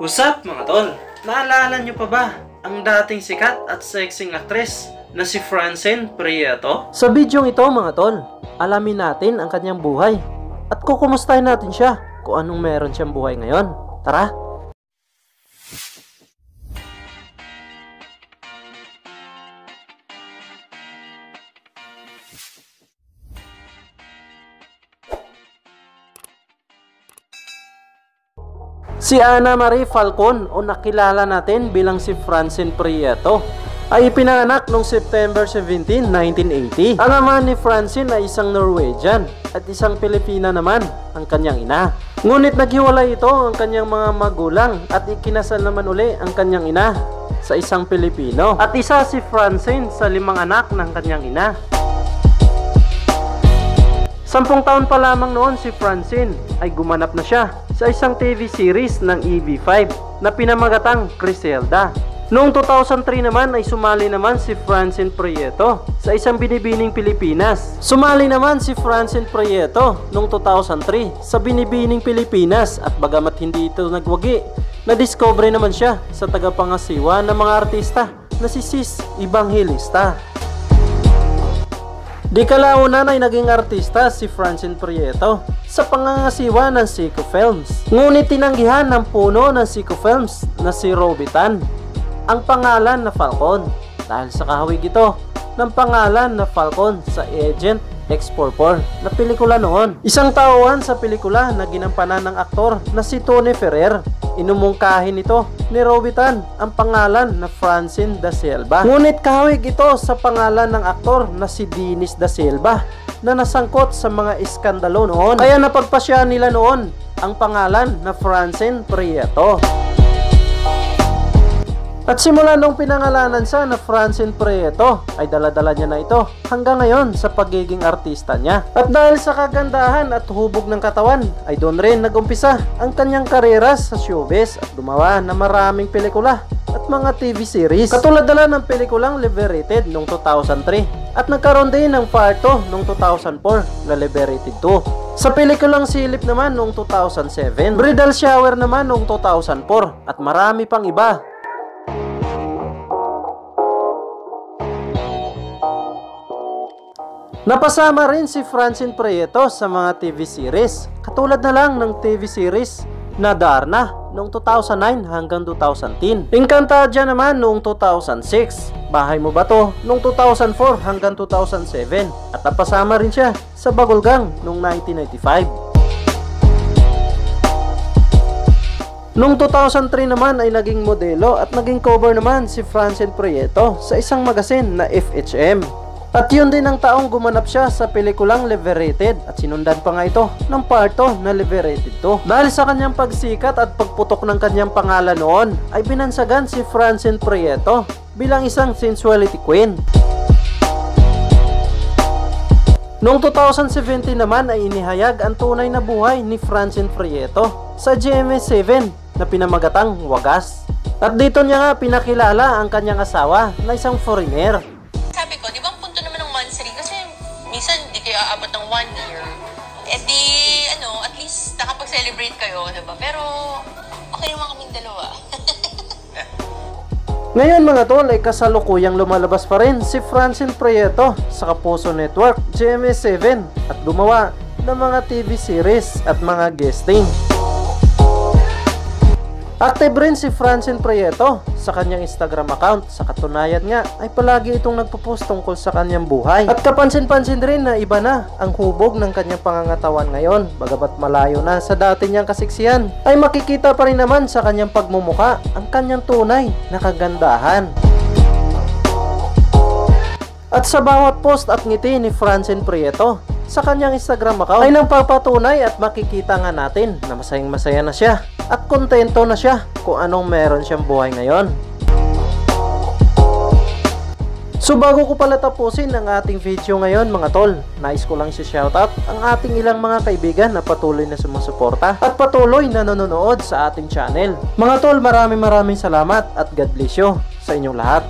What's up mga tol? Naalala nyo pa ba ang dating sikat at sexing actress na si Francine Prieto? Sa bidyong ito mga tol, alamin natin ang kanyang buhay at kukumustahin natin siya kung anong meron siyang buhay ngayon. Tara! Si Ana Marie Falcon o nakilala natin bilang si Francine Prieto ay ipinanganak noong September 17, 1980. Ang ama ni Francine ay isang Norwegian at isang Pilipina naman ang kanyang ina. Ngunit naghiwalay ito ang kanyang mga magulang at ikinasal naman uli ang kanyang ina sa isang Pilipino. At isa si Francine sa 5 anak ng kanyang ina. 10 taon pa lamang noon si Francine ay gumanap na siya sa isang TV series ng EV5 na pinamagatang Criselda. Noong 2003 naman ay sumali naman si Francine Prieto sa isang binibining Pilipinas. Sumali naman si Francine Prieto noong 2003 sa binibining Pilipinas at bagamat hindi ito nagwagi, na-discover naman siya sa tagapangasiwa ng mga artista na si Sis Evangelista. Di kalaunan ay naging artista si Francine Prieto sa pangangasiwa ng Seiko Films. Ngunit tinanggihan ng puno ng Seiko Films na si Robitan ang pangalan na Falcon dahil sa kahawig ito ng pangalan na Falcon sa Agent X44 na pelikula noon. Isang tauhan sa pelikula na ginampanan ng aktor na si Tony Ferrer. Inumungkahin ito ni Robitan ang pangalan na Francine da Silva. Ngunit kahawig ito sa pangalan ng aktor na si Dennis da Silva na nasangkot sa mga iskandalo noon. Kaya napagpasya nila noon ang pangalan na Francine Prieto. At simula nung pinangalanan siya na Francine Prieto ay daladala niya na ito hanggang ngayon sa pagiging artista niya. At dahil sa kagandahan at hubog ng katawan ay doon rin nagumpisa ang kanyang karera sa showbiz at gumawa ng maraming pelikula at mga TV series. Katulad na ng pelikulang Liberated noong 2003 at nagkaroon din ng part 2 noong 2004 na Liberated 2. Sa pelikulang Silip naman noong 2007, Bridal Shower naman noong 2004 at marami pang iba. Napasama rin si Francine Prieto sa mga TV series, katulad na lang ng TV series na Darna noong 2009 hanggang 2010. Encantadia naman noong 2006, Bahay Mo Ba To noong 2004 hanggang 2007 at napasama rin siya sa Bagolgang noong 1995. Noong 2003 naman ay naging modelo at naging cover naman si Francine Prieto sa isang magasin na FHM. At yun din ang taong gumanap siya sa pelikulang Liberated at sinundan pa nga ito ng part 2 na Liberated 2. Dahil sa kanyang pagsikat at pagputok ng kanyang pangalan noon ay binansagan si Francine Prieto bilang isang sensuality queen. Noong 2017 naman ay inihayag ang tunay na buhay ni Francine Prieto sa GMA7 na pinamagatang Wagas. At dito niya nga pinakilala ang kanyang asawa na isang foreigner. Sabi ko, di ba ang punto naman ng monthly? Kasi minsan di kayo aabot ng 1 year. Eh di, at least nakapag-celebrate kayo, diba? Pero okay naman kaming dalawa. Ngayon mga tol ay kasalukuyang lumalabas pa rin si Francine Prieto sa Kapuso Network, GMA7 at gumawa ng mga TV series at mga guesting. Active rin si Francine Prieto sa kanyang Instagram account. Sa katunayan nga ay palagi itong nagpo-post tungkol sa kanyang buhay. At kapansin-pansin rin na iba na ang hubog ng kanyang pangangatawan ngayon. Bagamat malayo na sa dati niyang kasiksihan, ay makikita pa rin naman sa kanyang pagmumuka ang kanyang tunay na kagandahan. At sa bawat post at ngiti ni Francine Prieto sa kanyang Instagram account ay nagpapatunay at makikita nga natin na masayang-masaya na siya at kontento na siya kung anong meron siyang buhay ngayon. So bago ko pala tapusin ang ating video ngayon mga tol, nais ko lang shoutout ang ating ilang mga kaibigan na patuloy na sumusuporta at patuloy na nanonood sa ating channel. Mga tol, maraming salamat at God bless you sa inyong lahat.